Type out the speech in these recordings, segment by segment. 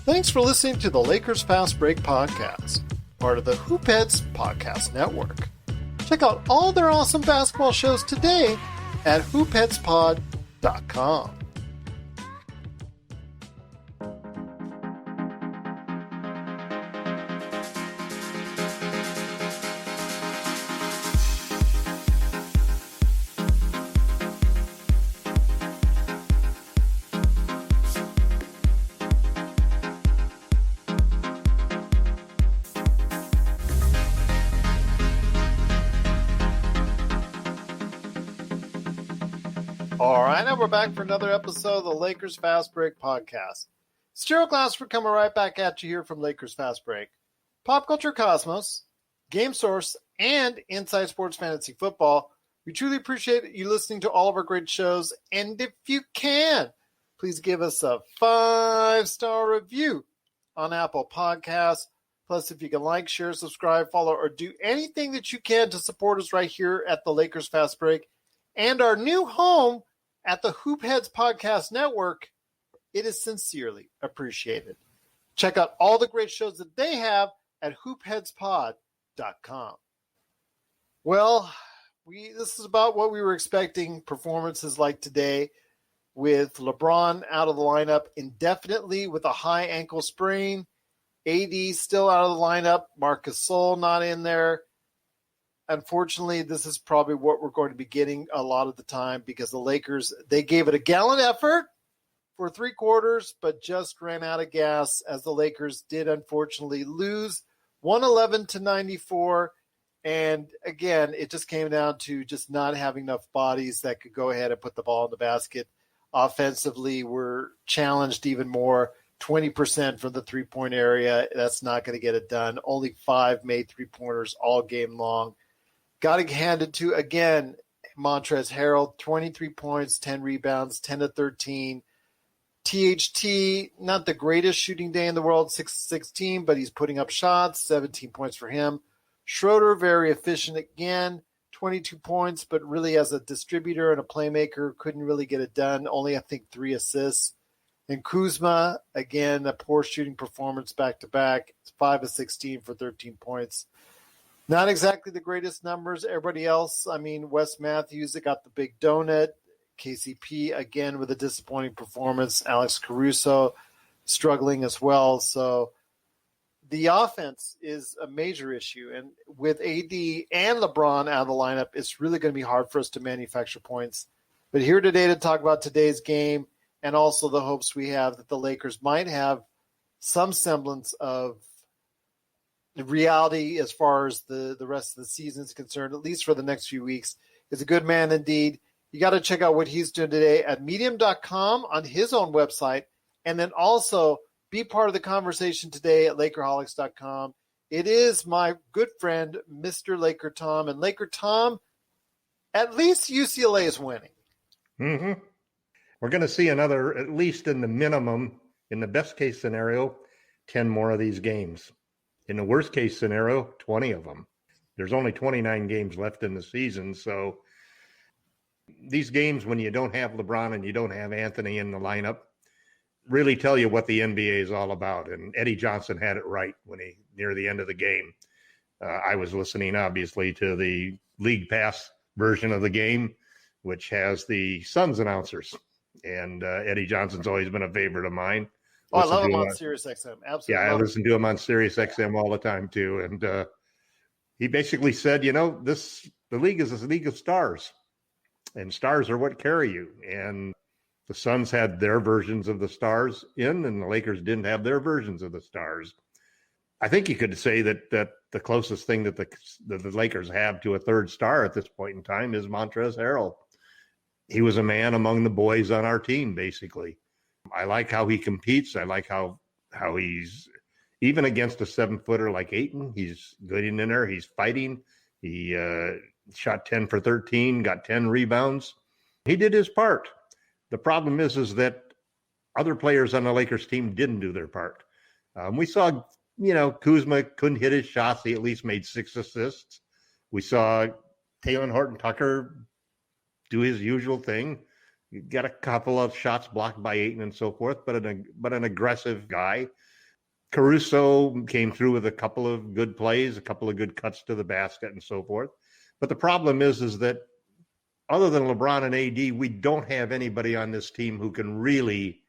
Thanks for listening to the Lakers Fast Break podcast, part of the Hoopheads Podcast Network. Check out all their awesome basketball shows today at hoopheadspod.com. All right, now we're back for another episode of the Lakers Fast Break podcast. It's Gerald Glassford coming right back at you here from Lakers Fast Break. Pop Culture Cosmos, Game Source, and Inside Sports Fantasy Football. We truly appreciate you listening to all of our great shows. And if you can, please give us a 5-star review on Apple Podcasts. Plus, if you can like, share, subscribe, follow, or do anything that you can to support us right here at the Lakers Fast Break and our new home at the Hoopheads Podcast Network, it is sincerely appreciated. Check out all the great shows that they have at hoopheadspod.com. Well, this is about what we were expecting performances like today, with LeBron out of the lineup indefinitely with a high ankle sprain. AD still out of the lineup. Marc Gasol not in there. Unfortunately, this is probably what we're going to be getting a lot of the time, because the Lakers, they gave it a gallant effort for 3 quarters, but just ran out of gas, as the Lakers did unfortunately lose 111-94. And again, it just came down to just not having enough bodies that could go ahead and put the ball in the basket. Offensively, we're challenged even more. 20% from the three-point area. That's not going to get it done. Only 5 made three-pointers all game long. Got it handed to, again, Montrezl Harrell, 23 points, 10 rebounds, 10-13. THT, not the greatest shooting day in the world, 6-16, but he's putting up shots, 17 points for him. Schroeder, very efficient again, 22 points, but really as a distributor and a playmaker, couldn't really get it done. Only, I think, 3 assists. And Kuzma, again, a poor shooting performance back-to-back. It's 5-16 for 13 points. Not exactly the greatest numbers. Everybody else, I mean, Wes Matthews, that got the big donut. KCP, again, with a disappointing performance. Alex Caruso struggling as well. So the offense is a major issue. And with AD and LeBron out of the lineup, it's really going to be hard for us to manufacture points. But here today to talk about today's game and also the hopes we have that the Lakers might have some semblance of reality as far as the rest of the season is concerned, at least for the next few weeks, is a good man indeed. You got to check out what he's doing today at medium.com on his own website, and then also be part of the conversation today at Lakerholics.com. It is my good friend, Mr. LakerTom. And LakerTom, at least UCLA is winning. Mm-hmm. We're going to see another, at least in the minimum, in the best case scenario, 10 more of these games. In the worst case scenario, 20 of them. There's only 29 games left in the season. So these games, when you don't have LeBron and you don't have Anthony in the lineup, really tell you what the NBA is all about. And Eddie Johnson had it right when near the end of the game. I was listening, obviously, to the League Pass version of the game, which has the Suns announcers. And Eddie Johnson's always been a favorite of mine. Oh, I love him on SiriusXM. Absolutely. Yeah, I listen to him on SiriusXM all the time, too. And he basically said, the league is a league of stars. And stars are what carry you. And the Suns had their versions of the stars in, and the Lakers didn't have their versions of the stars. I think you could say that the closest thing that the Lakers have to a third star at this point in time is Montrezl Harrell. He was a man among the boys on our team, basically. I like how he competes. I like how he's, even against a 7-footer like Ayton, he's getting in there. He's fighting. He shot 10 for 13, got 10 rebounds. He did his part. The problem is that other players on the Lakers team didn't do their part. We saw, Kuzma couldn't hit his shots. He at least made 6 assists. We saw Talen Horton-Tucker do his usual thing. He got a couple of shots blocked by Ayton and so forth, but an aggressive guy. Caruso came through with a couple of good plays, a couple of good cuts to the basket and so forth. But the problem is that other than LeBron and AD, we don't have anybody on this team who can really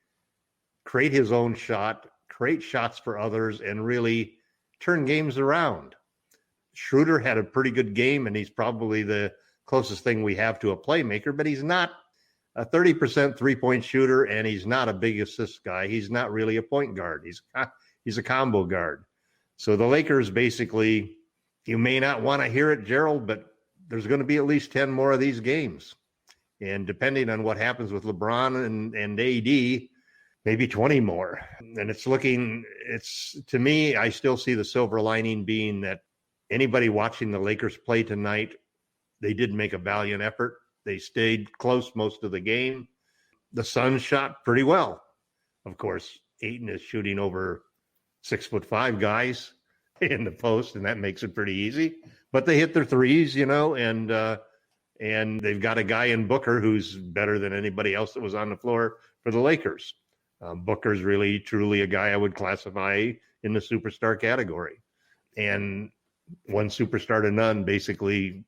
create his own shot, create shots for others, and really turn games around. Schroeder had a pretty good game, and he's probably the closest thing we have to a playmaker, but he's not a 30% three-point shooter, and he's not a big assist guy. He's not really a point guard. He's a combo guard. So the Lakers basically, you may not want to hear it, Gerald, but there's going to be at least 10 more of these games. And depending on what happens with LeBron and AD, maybe 20 more. And to me, I still see the silver lining being that anybody watching the Lakers play tonight, they did make a valiant effort. They stayed close most of the game. The Suns shot pretty well. Of course, Ayton is shooting over 6'5" guys in the post, and that makes it pretty easy. But they hit their threes, and they've got a guy in Booker who's better than anybody else that was on the floor for the Lakers. Booker's really, truly a guy I would classify in the superstar category. And one superstar to none basically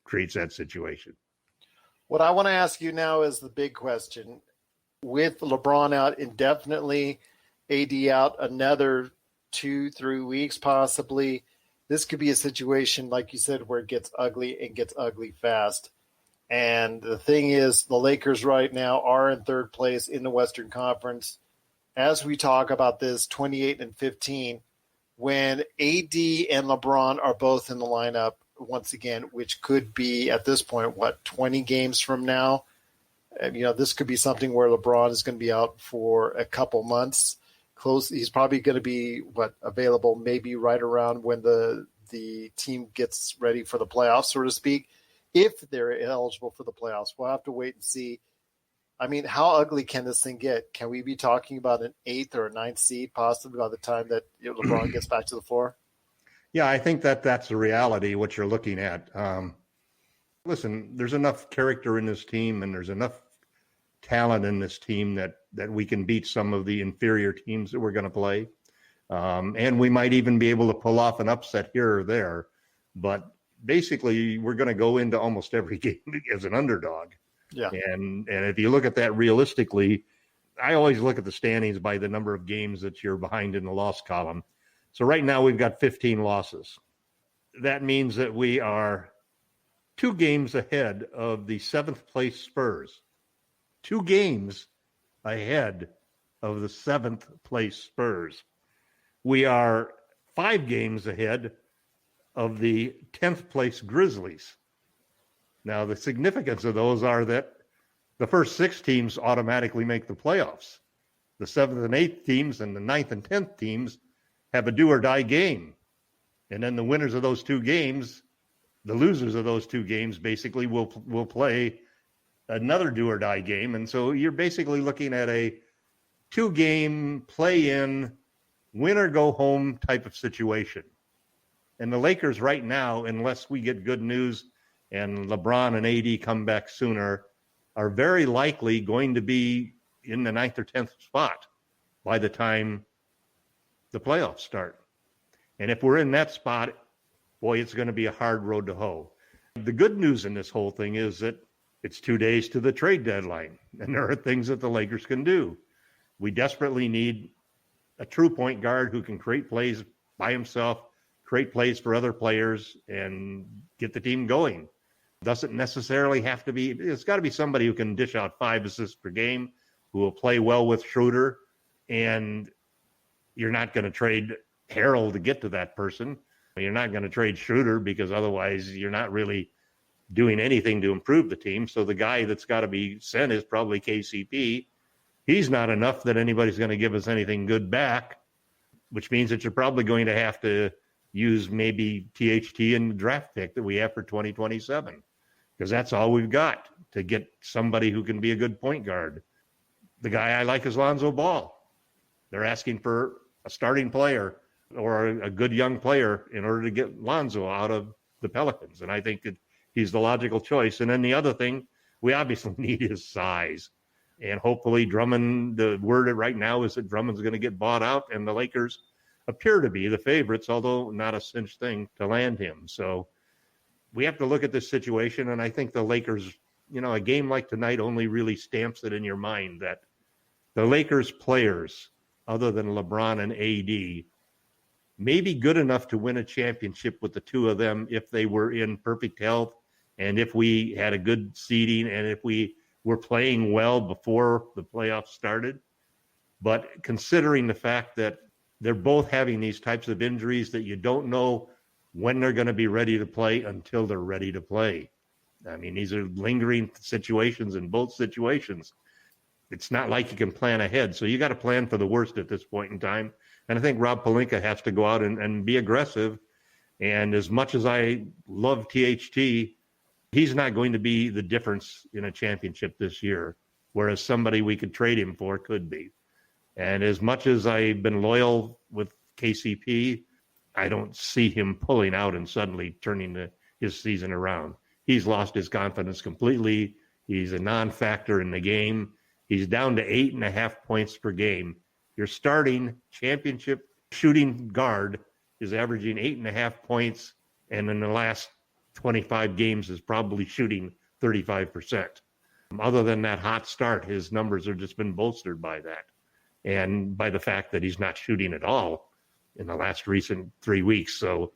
creates that situation. What I want to ask you now is the big question. With LeBron out indefinitely, AD out another 2-3 weeks possibly, this could be a situation, like you said, where it gets ugly and gets ugly fast. And the thing is, the Lakers right now are in third place in the Western Conference. As we talk about this, 28-15, when AD and LeBron are both in the lineup once again, which could be at this point, 20 games from now? This could be something where LeBron is going to be out for a couple months. He's probably going to be available maybe right around when the team gets ready for the playoffs, so to speak, if they're eligible for the playoffs. We'll have to wait and see. I mean, how ugly can this thing get? Can we be talking about an 8th or a 9th seed possibly by the time that LeBron gets back to the floor? Yeah, I think that's the reality, what you're looking at. Listen, there's enough character in this team, and there's enough talent in this team that we can beat some of the inferior teams that we're going to play. And we might even be able to pull off an upset here or there. But basically, we're going to go into almost every game as an underdog. Yeah. And if you look at that realistically, I always look at the standings by the number of games that you're behind in the loss column. So right now we've got 15 losses. That means that we are 2 games ahead of the 7th place Spurs. 2 games ahead of the 7th place Spurs. We are 5 games ahead of the 10th place Grizzlies. Now, the significance of those are that the first 6 teams automatically make the playoffs. The 7th and 8th teams and the 9th and 10th teams have a do-or-die game. And then the winners of those 2 games, the losers of those 2 games, basically will play another do-or-die game. And so you're basically looking at a 2-game play-in, win-or-go-home type of situation. And the Lakers right now, unless we get good news and LeBron and AD come back sooner, are very likely going to be in the 9th or 10th spot by the time the playoffs start. And if we're in that spot, boy, it's going to be a hard road to hoe. The good news in this whole thing is that it's 2 days to the trade deadline, and there are things that the Lakers can do. We desperately need a true point guard who can create plays by himself, create plays for other players, and get the team going. Doesn't necessarily have to be, it's got to be somebody who can dish out 5 assists per game, who will play well with Schroeder, and you're not going to trade Harold to get to that person. You're not going to trade Schroeder because otherwise you're not really doing anything to improve the team. So the guy that's got to be sent is probably KCP. He's not enough that anybody's going to give us anything good back, which means that you're probably going to have to use maybe THT in the draft pick that we have for 2027, because that's all we've got to get somebody who can be a good point guard. The guy I like is Lonzo Ball. They're asking for a starting player or a good young player in order to get Lonzo out of the Pelicans. And I think that he's the logical choice. And then the other thing we obviously need is size. And hopefully Drummond, the word right now is that Drummond's going to get bought out and the Lakers appear to be the favorites, although not a cinch thing to land him. So we have to look at this situation, and I think the Lakers, a game like tonight only really stamps it in your mind that the Lakers players, other than LeBron and AD, may be good enough to win a championship with the two of them if they were in perfect health and if we had a good seeding and if we were playing well before the playoffs started. But considering the fact that they're both having these types of injuries that you don't know when they're going to be ready to play until they're ready to play. I mean, these are lingering situations in both situations. It's not like you can plan ahead. So you got to plan for the worst at this point in time. And I think Rob Pelinka has to go out and be aggressive. And as much as I love THT, he's not going to be the difference in a championship this year, whereas somebody we could trade him for could be. And as much as I've been loyal with KCP, I don't see him pulling out and suddenly turning his season around. He's lost his confidence completely. He's a non-factor in the game. He's down to 8.5 points per game. Your starting championship shooting guard is averaging 8.5 points, and in the last 25 games is probably shooting 35%. Other than that hot start, his numbers have just been bolstered by that and by the fact that he's not shooting at all in the last recent 3 weeks. So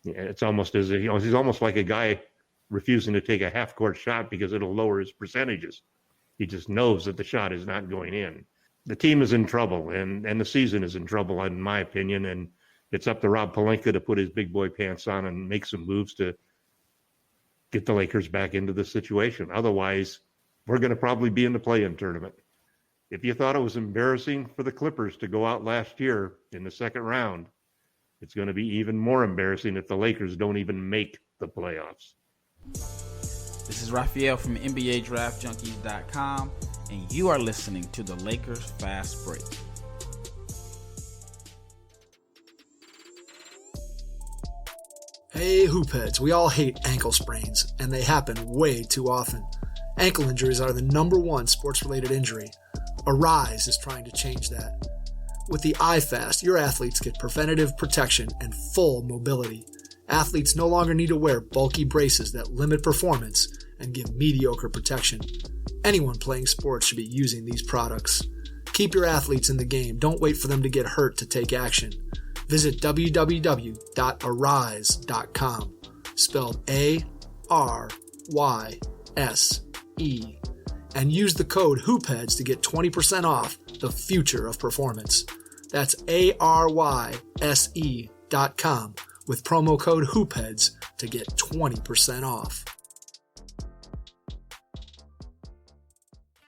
it's almost as if, he's almost like a guy refusing to take a half-court shot because it'll lower his percentages. He just knows that the shot is not going in. The team is in trouble, and the season is in trouble, in my opinion, and it's up to Rob Pelinka to put his big boy pants on and make some moves to get the Lakers back into the situation. Otherwise, we're going to probably be in the play-in tournament. If you thought it was embarrassing for the Clippers to go out last year in the second round, it's going to be even more embarrassing if the Lakers don't even make the playoffs. This is Raphael from NBA DraftJunkies.com, and you are listening to the Lakers Fast Break. Hey, hoopheads, we all hate ankle sprains, and they happen way too often. Ankle injuries are the #1 sports-related injury. Arise is trying to change that. With the iFast, your athletes get preventative protection and full mobility. Athletes no longer need to wear bulky braces that limit performance and give mediocre protection. Anyone playing sports should be using these products. Keep your athletes in the game. Don't wait for them to get hurt to take action. Visit www.arise.com, spelled ARYSE, and use the code HOOPHEADS to get 20% off the future of performance. That's ARYSE.com with promo code HOOPHEADS to get 20% off.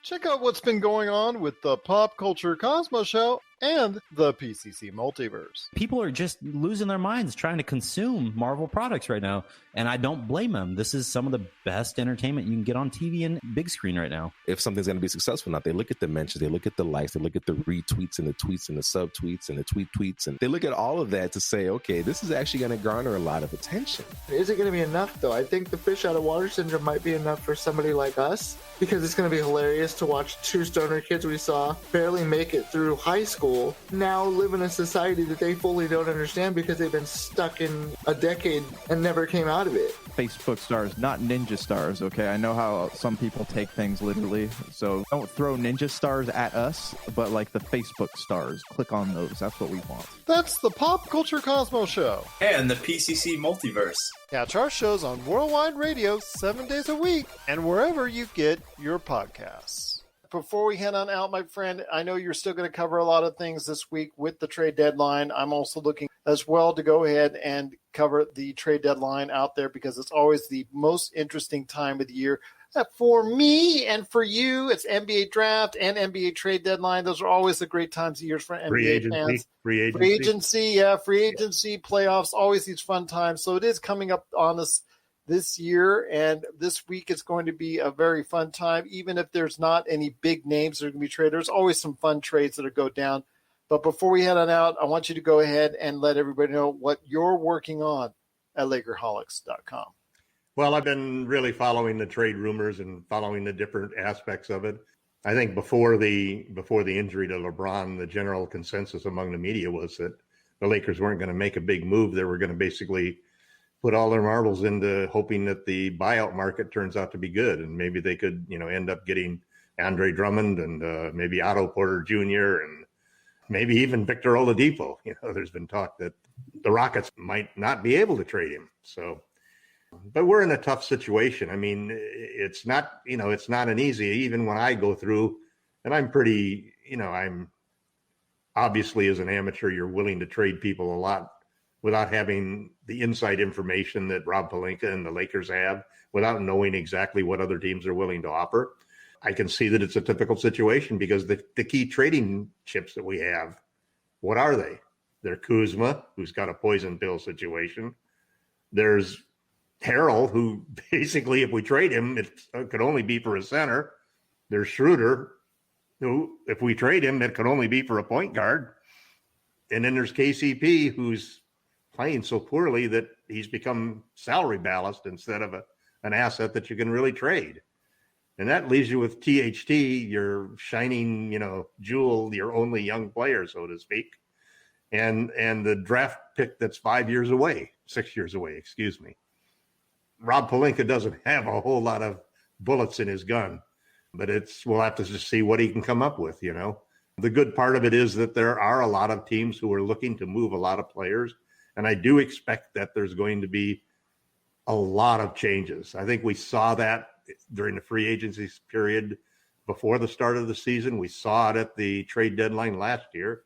Check out what's been going on with the Pop Culture Cosmos Show and the PCC Multiverse. People are just losing their minds trying to consume Marvel products right now, and I don't blame them. This is some of the best entertainment you can get on TV and big screen right now. If something's going to be successful or not, they look at the mentions, they look at the likes, they look at the retweets and the tweets and the subtweets and the tweets, and they look at all of that to say, okay, this is actually going to garner a lot of attention. Is it going to be enough, though? I think the fish out of water syndrome might be enough for somebody like us, because it's going to be hilarious to watch two stoner kids we saw barely make it through high school now live in a society that they fully don't understand because they've been stuck in a decade and never came out of it. Facebook stars, not ninja stars, okay? I know how some people take things literally, so don't throw ninja stars at us, but like the Facebook stars. Click on those. That's what we want. That's the Pop Culture Cosmos Show. And the PCC Multiverse. Catch our shows on Worldwide Radio 7 days a week and wherever you get your podcasts. Before we head on out, my friend, I know you're still going to cover a lot of things this week with the trade deadline. I'm also looking as well to go ahead and cover the trade deadline out there because it's always the most interesting time of the year. For me and for you, it's NBA draft and NBA trade deadline. Those are always the great times of year for NBA fans. Free agency, playoffs, always these fun times. So it is coming up on us this year, and this week is going to be a very fun time. Even if there's not any big names that are going to be traded, there's always some fun trades that will go down. But before we head on out, I want you to go ahead and let everybody know what you're working on at Lakerholics.com. Well, I've been really following the trade rumors and following the different aspects of it. I think before the injury to LeBron, the general consensus among the media was that the Lakers weren't going to make a big move. They were going to basically put all their marbles into hoping that the buyout market turns out to be good. And maybe they could, end up getting Andre Drummond and maybe Otto Porter Jr. and maybe even Victor Oladipo. There's been talk that the Rockets might not be able to trade him. So, but we're in a tough situation. I mean, it's not, it's not an easy, even when I go through, and I'm pretty, I'm obviously as an amateur, you're willing to trade people a lot without having the inside information that Rob Pelinka and the Lakers have, without knowing exactly what other teams are willing to offer. I can see that it's a typical situation because the key trading chips that we have, what are they? They're Kuzma, who's got a poison pill situation. There's Harrell, who basically, if we trade him, it could only be for a center. There's Schroeder, who, if we trade him, it could only be for a point guard. And then there's KCP, who's playing so poorly that he's become salary ballast instead of an asset that you can really trade. And that leaves you with THT, your shining, jewel, your only young player, so to speak. And the draft pick that's 6 years away, excuse me. Rob Pelinka doesn't have a whole lot of bullets in his gun, but we'll have to just see what he can come up with, The good part of it is that there are a lot of teams who are looking to move a lot of players. And I do expect that there's going to be a lot of changes. I think we saw that during the free agency period before the start of the season. We saw it at the trade deadline last year.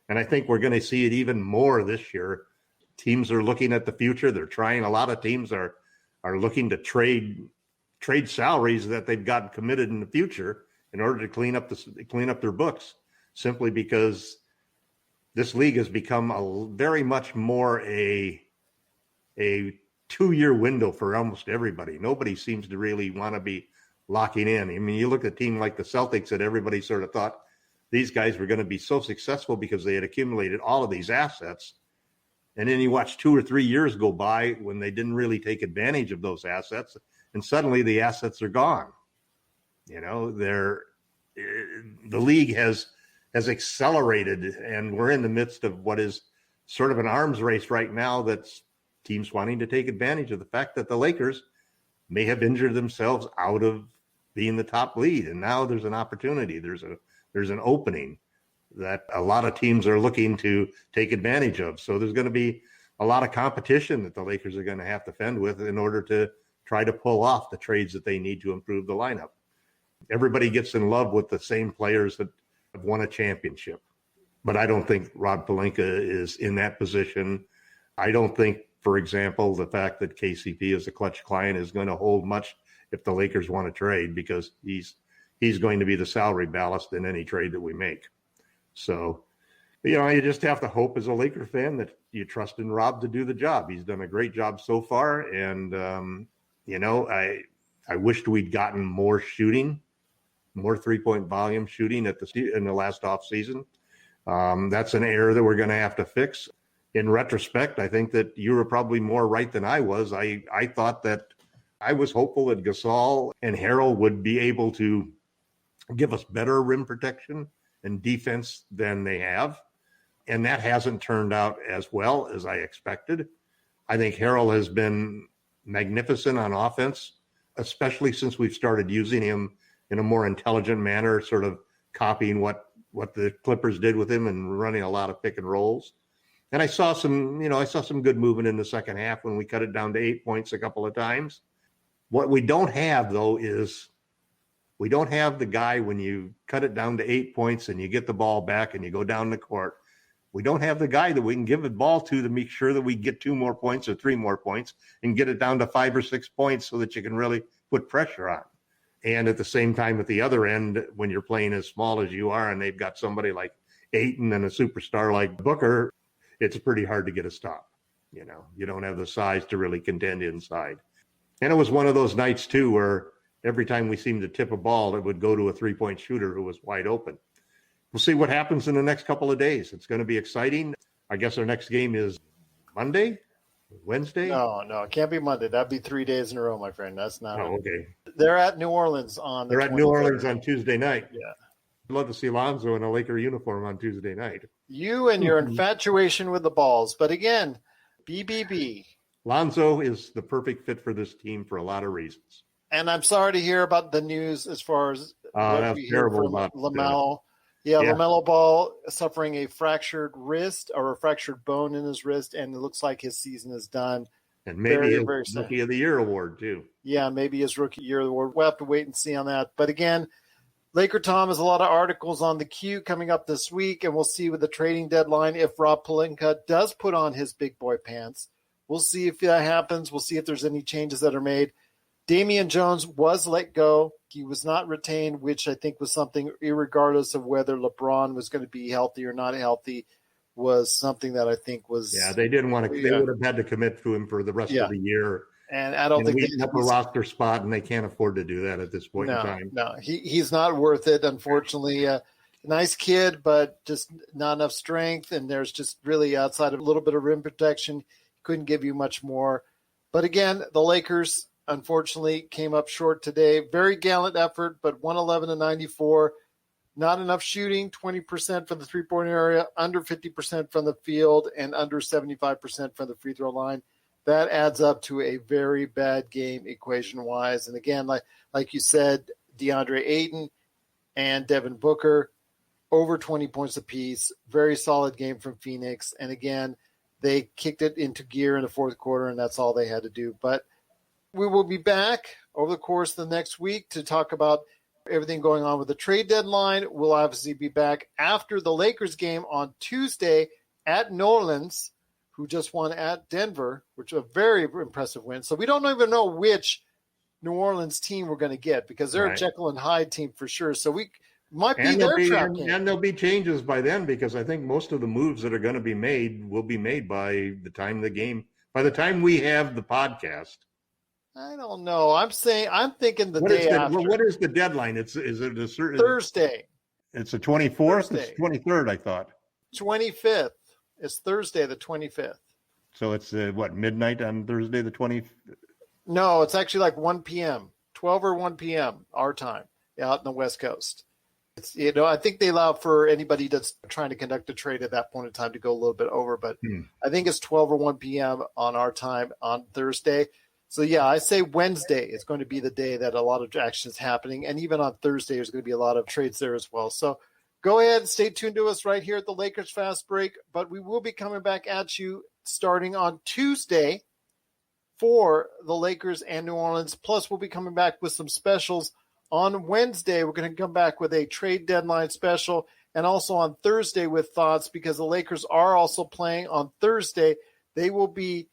And I think we're going to see it even more this year. Teams are looking at the future. They're trying. A lot of teams are looking to trade salaries that they've got committed in the future in order to clean up their books, simply because this league has become very much more a 2-year window for almost everybody. Nobody seems to really want to be locking in. I mean, you look at a team like the Celtics that everybody sort of thought these guys were going to be so successful because they had accumulated all of these assets. And then you watch 2 or 3 years go by when they didn't really take advantage of those assets. And suddenly the assets are gone. The league has accelerated, and we're in the midst of what is sort of an arms race right now that's teams wanting to take advantage of the fact that the Lakers may have injured themselves out of being the top lead. And now there's an opportunity. There's an opening that a lot of teams are looking to take advantage of. So there's going to be a lot of competition that the Lakers are going to have to fend with in order to try to pull off the trades that they need to improve the lineup. Everybody gets in love with the same players that have won a championship. But I don't think Rob Pelinka is in that position. I don't think, for example, the fact that KCP is a clutch client is going to hold much if the Lakers want to trade, because he's going to be the salary ballast in any trade that we make. So, you just have to hope as a Laker fan that you trust in Rob to do the job. He's done a great job so far. And, I wished we'd gotten more shooting, more 3-point volume shooting in the last off season. That's an error that we're going to have to fix. In retrospect, I think that you were probably more right than I was. I thought that I was hopeful that Gasol and Harrell would be able to give us better rim protection and defense than they have. And that hasn't turned out as well as I expected. I think Harrell has been magnificent on offense, especially since we've started using him in a more intelligent manner, sort of copying what the Clippers did with him and running a lot of pick and rolls. And I saw some good movement in the second half when we cut it down to 8 points a couple of times. What we don't have, though, is we don't have the guy when you cut it down to 8 points and you get the ball back and you go down the court. We don't have the guy that we can give the ball to make sure that we get 2 more points or 3 more points and get it down to 5 or 6 points so that you can really put pressure on. And at the same time, at the other end, when you're playing as small as you are and they've got somebody like Ayton and a superstar like Booker, it's pretty hard to get a stop. You don't have the size to really contend inside. And it was one of those nights, too, where every time we seemed to tip a ball, it would go to a 3-point shooter who was wide open. We'll see what happens in the next couple of days. It's going to be exciting. I guess our next game is Monday, Wednesday? No, it can't be Monday. That'd be 3 days in a row, my friend. That's not. Oh, okay. They're at New Orleans on. They're at New Orleans on Tuesday night. Yeah. I'd love to see Lonzo in a Laker uniform on Tuesday night. You and your infatuation with the balls. But again, BBB. Lonzo is the perfect fit for this team for a lot of reasons. And I'm sorry to hear about the news as far as that's terrible about LaMelo. LaMelo Ball suffering a fractured wrist or a fractured bone in his wrist, and it looks like his season is done. And maybe his Rookie of the Year award, too. Yeah, maybe his Rookie Year award. We'll have to wait and see on that. But again, LakerTom has a lot of articles on the queue coming up this week, and we'll see with the trading deadline if Rob Pelinka does put on his big boy pants. We'll see if that happens. We'll see if there's any changes that are made. Damian Jones was let go. He was not retained, which I think was something, irregardless of whether LeBron was going to be healthy or not healthy, was something that I think was. Yeah, they didn't want to. They would have had to commit to him for the rest of the year. And I don't think we have a roster spot, and they can't afford to do that at this point in time. No, he's not worth it, unfortunately. Nice kid, but just not enough strength, and there's just really outside of a little bit of rim protection, couldn't give you much more. But again, the Lakers, unfortunately, came up short today. Very gallant effort, but 111-94. Not enough shooting, 20% from the three-point area, under 50% from the field, and under 75% from the free throw line. That adds up to a very bad game equation-wise. And again, like you said, DeAndre Ayton and Devin Booker, over 20 points apiece. Very solid game from Phoenix. And again, they kicked it into gear in the fourth quarter, and that's all they had to do. But we will be back over the course of the next week to talk about everything going on with the trade deadline. We'll obviously be back after the Lakers game on Tuesday at New Orleans, who just won at Denver, which is a very impressive win. So we don't even know which New Orleans team we're going to get because they're a Jekyll and Hyde team for sure. So we might be their trap game. And there'll be changes by then because I think most of the moves that are going to be made will be made by the time by the time we have the podcast. I don't know. I'm thinking the day after. What is the deadline? Is it a certain Thursday? It's the 24th. It's 23rd, I thought. 25th. It's Thursday, the 25th. So it's midnight on Thursday, the 20th? No, it's actually like 1 p.m., 12 or 1 p.m. our time out in the West Coast. It's, I think they allow for anybody that's trying to conduct a trade at that point in time to go a little bit over, but I think it's 12 or 1 p.m. on our time on Thursday. So, yeah, I say Wednesday is going to be the day that a lot of action is happening. And even on Thursday, there's going to be a lot of trades there as well. So go ahead and stay tuned to us right here at the Lakers Fast Break. But we will be coming back at you starting on Tuesday for the Lakers and New Orleans. Plus, we'll be coming back with some specials. On Wednesday, we're going to come back with a trade deadline special. And also on Thursday with thoughts because the Lakers are also playing on Thursday. They will be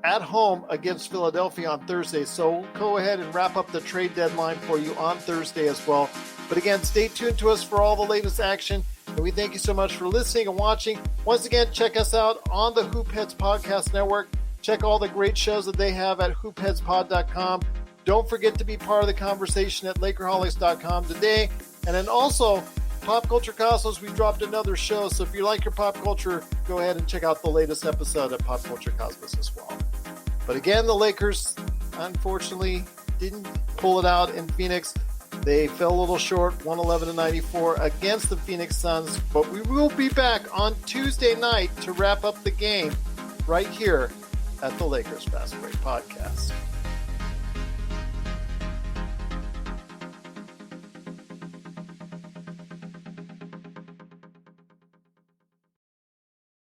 at home against Philadelphia on Thursday. So we'll go ahead and wrap up the trade deadline for you on Thursday as well. But again, stay tuned to us for all the latest action. And we thank you so much for listening and watching. Once again, check us out on the Hoopheads Podcast Network. Check all the great shows that they have at hoopheadspod.com. Don't forget to be part of the conversation at Lakerholics.com today. And then also, Pop Culture Cosmos, we dropped another show. So if you like your pop culture, go ahead and check out the latest episode of Pop Culture Cosmos as well. But again, the Lakers, unfortunately, didn't pull it out in Phoenix. They fell a little short, 111-94 against the Phoenix Suns. But we will be back on Tuesday night to wrap up the game right here at the Lakers Fast Break Podcast.